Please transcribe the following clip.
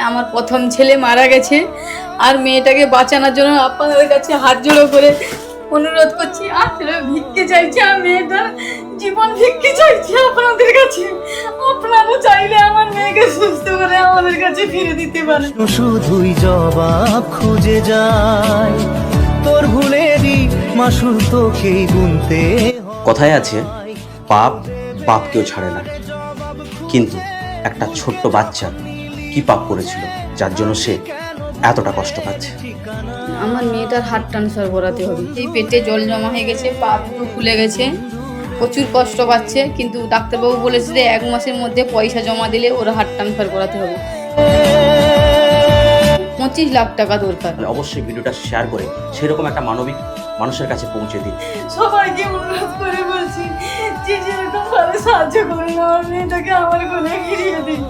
আমার প্রথম ছেলে মারা গেছে, আর মেয়েটাকে বাঁচানোর জন্য আপনাদের কাছে হাত জোড়ো করে অনুরোধ করছি। আর ভিক্ষে চাইছি, আর মেয়েটার জীবন ভিক্ষে চাইছি আপনাদের কাছে। আপনারা চাইলে আমার মেয়েকে সুস্থ করে আমাদের কাছে ফিরে দিতে পারেন। শুধুই জবাব খুঁজে যায়, তোর ভুলেরই মাসুল তোকেই গুনতে। কথায় আছে পাপ বাপকেও ছাড়ে না, কিন্তু একটা ছোট্ট বাচ্চা কি পাপ করেছিল যার জন্য সে এতটা কষ্ট পাচ্ছে? আমার মেয়েটার হার্ট ট্রান্সফার করাতে হবে। এই পেটে জল জমা হয়ে গেছে, পা দুটো ফুলে গেছে, প্রচুর কষ্ট পাচ্ছে, কিন্তু ডাক্তারবাবু বলেছে যে 1 মাসের মধ্যে পয়সা জমা দিলে ওর হার্ট ট্রান্সফার করাতে হবে। 25 লাখ টাকা দরকার। অবশ্যই ভিডিওটা শেয়ার করে সেরকম একটা মানবিক মানুষের কাছে পৌঁছে দিন। সবাইকে অনুরোধ করে বলছি যে যেরকম ভাবে সাহায্য করুন, আমার মেয়েটাকে আমার কোলে ফিরিয়ে দিন।